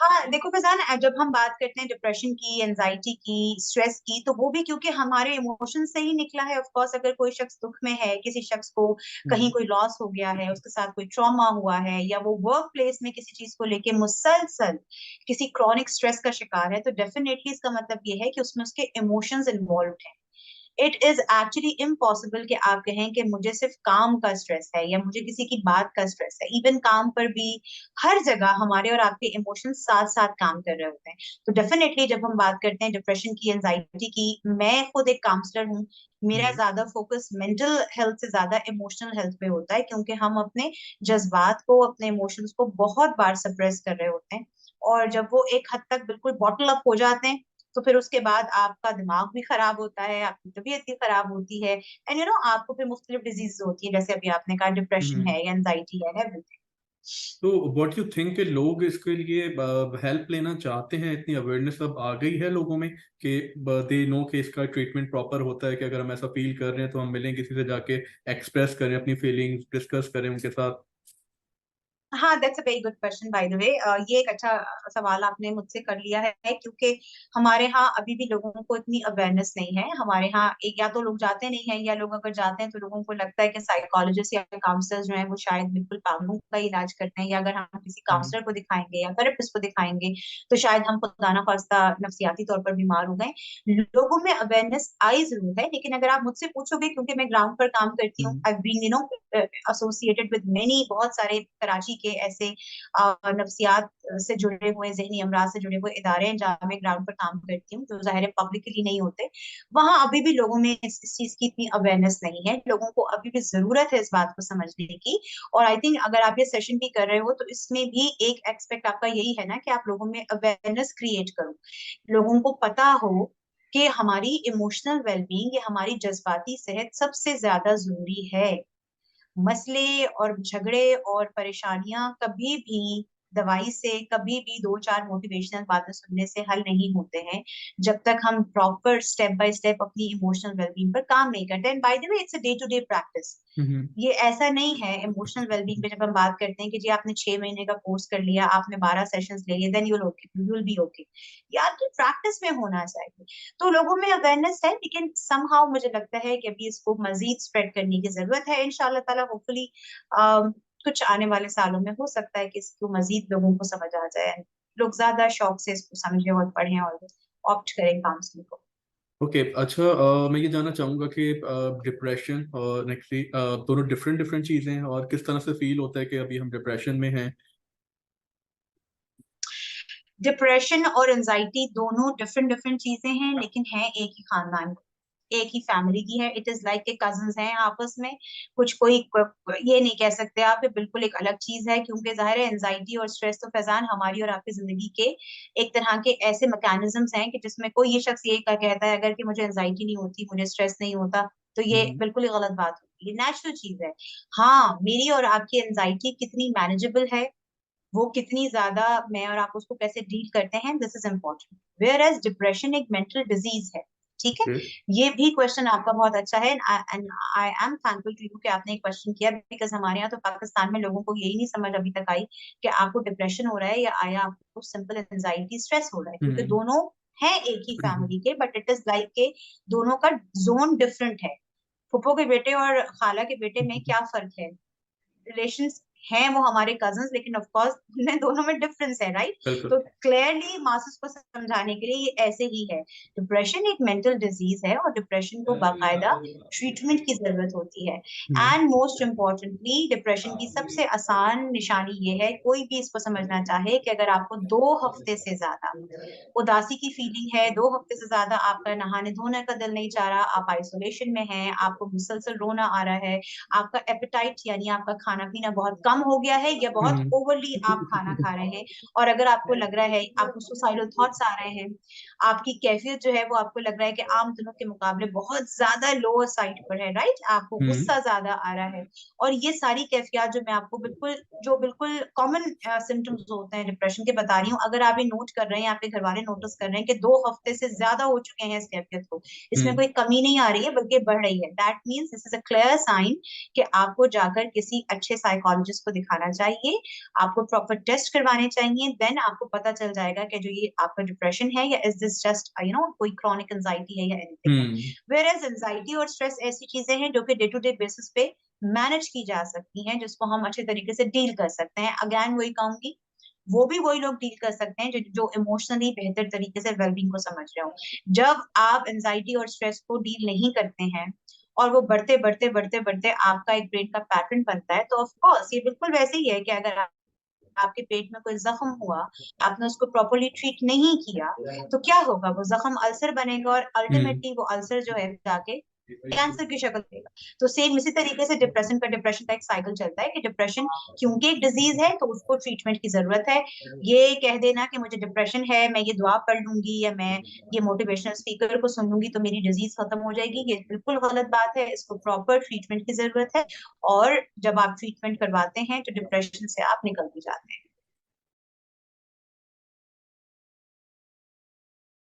हाँ देखो फैजान, जब हम बात करते हैं डिप्रेशन की, एंजाइटी की, स्ट्रेस की, तो वो भी क्योंकि हमारे इमोशन से ही निकला है। ऑफ कोर्स अगर कोई शख्स दुख में है, किसी शख्स को कहीं हम्म। कोई लॉस हो गया है, उसके साथ कोई ट्रॉमा हुआ है, या वो वर्क प्लेस में किसी चीज को लेके मुसलसल किसी क्रॉनिक स्ट्रेस का शिकार है, तो डेफिनेटली इसका मतलब ये है कि उसमें उसके इमोशंस इन्वॉल्व हैं। इट इज एक्चुअली इम्पॉसिबल कि आप कहें कि मुझे सिर्फ काम का स्ट्रेस है या मुझे किसी की बात का स्ट्रेस है। इवन काम पर भी हर जगह हमारे और आपके इमोशंस साथ साथ काम कर रहे होते हैं। तो डेफिनेटली जब हम बात करते हैं डिप्रेशन की, एंजाइटी की, मैं खुद एक काउंसलर हूँ। मेरा हम्म। ज्यादा फोकस मेंटल हेल्थ से ज्यादा इमोशनल हेल्थ पे होता है, क्योंकि हम अपने जज्बात को, अपने इमोशंस को बहुत बार सप्रेस कर रहे होते हैं। और जब वो एक हद तक बिल्कुल बॉटल अप हो जाते हैं, तो फिर उसके बाद आपका दिमाग भी खराब होता है, आपकी तबीयत भी खराब होती है, एंड आपको फिर मुख्तलिफ डिजीज होती है, जैसे अभी आपने कहा डिप्रेशन हम्म। है या एंजाइटी है, एवरीथिंग। तो व्हाट यू थिंक कि लोग इसके लिए हेल्प लेना चाहते हैं? इतनी अवेयरनेस अब आ गई है लोगों में कि दे नो कि इसका ट्रीटमेंट प्रॉपर होता है, कि अगर हम ऐसा फील कर रहे हैं तो हम मिलें किसी से, जाके एक्सप्रेस करें अपनी फीलिंग्स, डिस्कस करें उनके साथ। हाँ, that's a very good question by the वे। ये एक अच्छा सवाल आपने मुझसे कर लिया है, क्योंकि हमारे यहाँ अभी भी लोगों को इतनी अवेयरनेस नहीं है। हमारे यहाँ एक, या तो लोग जाते नहीं हैं, या लोग अगर जाते हैं तो लोगों को लगता है कि साइकोलॉजिस्ट या काउंसलर जो है वो शायद बिल्कुल पागलों का इलाज करते हैं, या अगर हम किसी हम्म। काउंसलर को दिखाएंगे या थेरेपिस्ट को दिखाएंगे तो शायद हम खुदा ना खास्ता नफ्सियाती तौर पर बीमार हो गए। लोगों में अवेयरनेस आई जरूर है, लेकिन अगर आप मुझसे पूछोगे, क्योंकि मैं ग्राउंड पर काम करती हूँ, hmm. I been associated with many, बहुत सारे कराची के ऐसे नफ्सियात से जुड़े हुए, जहनी अमराज से जुड़े हुए इदारे हैं जहाँ मैं ग्राउंड पर काम करती हूँ, जो जाहिर है पब्लिकली नहीं होते। वहां अभी भी लोगों में इस चीज की इतनी अवेयरनेस नहीं है। लोगों को अभी भी जरूरत है इस बात को समझने की। और आई थिंक अगर आप ये सेशन भी कर रहे हो, तो इसमें भी एक एक्सपेक्ट आपका यही है ना, कि आप लोगों में अवेयरनेस क्रिएट करो, लोगों को पता हो कि हमारी इमोशनल वेलबींग या हमारी जज्बाती सेहत सबसे ज्यादा जरूरी है। मसले और झगड़े और परेशानियां कभी भी दवाई से, कभी भी दो चार मोटिवेशनल बातें सुनने से हल नहीं होते हैं, जब तक हम प्रॉपर स्टेप बाय स्टेप अपनी इमोशनल वेलबींग पर काम नहीं करते। And by the way, it's a day to day practice. Hmm. ये ऐसा नहीं है इमोशनल वेलबींग पे जब हम बात करते हैं कि जी आपने 6 महीने का कोर्स कर लिया, आपने 12 सेशंस ले लिए, then you will be okay. ये आपकी प्रैक्टिस में होना चाहिए। तो लोगों में अवेयरनेस है, लेकिन समहाउ मुझे लगता है कि अभी इसको मजीद स्प्रेड करने की जरूरत है। इंशाल्लाह ताला होपफुली कुछ आने वाले सालों में हो सकता है कि इसको मजीद लोगों को समझ आ जाए, लोग ज्यादा शौक से इसको समझें और पढ़ें और ऑप्ट करें काउंसलिंग को। ओके, अच्छा, मैं ये जानना चाहूंगा कि डिप्रेशन और नेक्स्ट दोनों डिफरेंट डिफरेंट चीजें हैं, और किस तरह से फील होता है कि अभी हम डिप्रेशन में हैं? डिप्रेशन और एंजाइटी दोनों डिफरेंट डिफरेंट चीजें हैं, लेकिन हैं एक ही खानदान, एक ही फैमिली की है। इट इज लाइक के कजन्स हैं आपस में। कुछ कोई ये नहीं कह सकते आप कि बिल्कुल एक अलग चीज है, क्योंकि जाहिर है एंजाइटी और स्ट्रेस तो फैजान हमारी और आपकी जिंदगी के एक तरह के ऐसे मैकेनिज्म्स हैं कि जिसमें कोई ये शख्स ये कहता है अगर कि मुझे एंजाइटी नहीं होती, मुझे स्ट्रेस नहीं होता, तो ये हम्म। बिल्कुल ही गलत बात होती है। ये नेचुरल चीज है। हाँ, मेरी और आपकी एंजाइटी कितनी मैनेजेबल है, वो कितनी ज्यादा मैं और आप उसको कैसे डील करते हैं, this is important. Whereas depression एक मेंटल डिजीज है। ठीक है। ओके। ये भी क्वेश्चन आपका बहुत अच्छा है, and I am thankful to you कि आपने एक क्वेश्चन किया, बिकॉज हमारे यहाँ तो पाकिस्तान में लोगों को यही नहीं समझ अभी तक आई कि आपको डिप्रेशन हो रहा है या आया आपको सिंपल एंजाइटी स्ट्रेस हो रहा है, क्योंकि हम्म। दोनों है एक ही फैमिली के, बट इट इज लाइक के दोनों का जोन डिफरेंट है। फुप्पो के बेटे और खाला के बेटे में क्या फर्क है? रिलेशंस हैं वो हमारे कजन्स, लेकिन ऑफ कोर्स उनमें दोनों में डिफरेंस है, राइट? बिल्कुल। तो क्लियरली मासेस को समझाने के लिए ये ऐसे ही है। डिप्रेशन एक मेंटल डिजीज है, और डिप्रेशन को बाकायदा ट्रीटमेंट की जरूरत होती है। हम्म। एंड मोस्ट इम्पोर्टेंटली, डिप्रेशन की सबसे आसान निशानी ये है, कोई भी इसको समझना चाहे, कि अगर आपको 2 हफ्ते से ज्यादा उदासी की फीलिंग है, 2 हफ्ते से ज्यादा आपका नहाने धोने का दिल नहीं चाह रहा, आप आइसोलेशन में हैं, आपको मुसलसल रोना आ रहा है, आपका एपेटाइट यानी आपका खाना पीना बहुत कम हो गया है, या बहुत हम्म। ओवरली आप खाना खा रहे हैं, और अगर आपको लग रहा है आपको सुसाइडल थॉट्स आ रहे हैं, आपकी कैफियत जो है वो आपको लग रहा है कि आम दिनों के मुकाबले बहुत ज्यादा लोअर साइड पर है, राइट? आपको हम्म। गुस्सा ज्यादा आ रहा है, और ये सारी कैफियत जो मैं आपको बिल्कुल कॉमन सिम्टम्स होते हैं डिप्रेशन के बता रही हूँ, अगर आप ये नोट कर रहे हैं, आपके घर वाले नोटिस कर रहे हैं कि 2 हफ्ते से ज्यादा हो चुके हैं इस कैफियत को, इसमें हम्म। कोई कमी नहीं आ रही है बल्कि बढ़ रही है, that means this is a clear sign कि आपको जाकर किसी अच्छे साइकोलॉजिस्ट साइकोलॉजिस्ट को दिखाना चाहिए, आपको प्रॉपर टेस्ट करवाने चाहिए, देन आपको पता चल जाएगा कि जो ये आपका डिप्रेशन है या इज दिस जस्ट कोई क्रॉनिक एंजाइटी है या एनीथिंग है। हम्म। वेयर एज एंजाइटी और स्ट्रेस ऐसी चीजें हैं जो कि डे टू डे बेसिस पे मैनेज की जा सकती हैं, जिसको हम अच्छे तरीके से डील कर सकते हैं। अगेन वही कहूंगी, वो भी वही लोग डील कर सकते हैं जो इमोशनली बेहतर तरीके से वेलबींग को समझ रहे हो। जब आप एंजाइटी और स्ट्रेस को डील नहीं करते हैं और वो बढ़ते बढ़ते बढ़ते बढ़ते आपका एक ब्रेन का पैटर्न बनता है, तो ऑफ कोर्स ये बिल्कुल वैसे ही है कि अगर आपके पेट में कोई जख्म हुआ, आपने उसको प्रॉपरली ट्रीट नहीं किया, तो क्या होगा, वो जख्म अल्सर बनेगा और हम्म। अल्टीमेटली वो अल्सर जो है जाके कैंसर की शक्ल देगा। तो सेम इसी तरीके से डिप्रेशन का एक साइकिल चलता है कि डिप्रेशन क्योंकि एक डिजीज है तो उसको ट्रीटमेंट की जरूरत है। ये कह देना कि मुझे डिप्रेशन है, मैं ये दुआ पढ़ लूंगी या मैं ये मोटिवेशनल स्पीकर को सुन लूंगी तो मेरी डिजीज खत्म हो जाएगी, ये बिल्कुल गलत बात है। इसको प्रॉपर ट्रीटमेंट की जरूरत है, और जब आप ट्रीटमेंट करवाते हैं तो डिप्रेशन से आप निकल भी जाते हैं।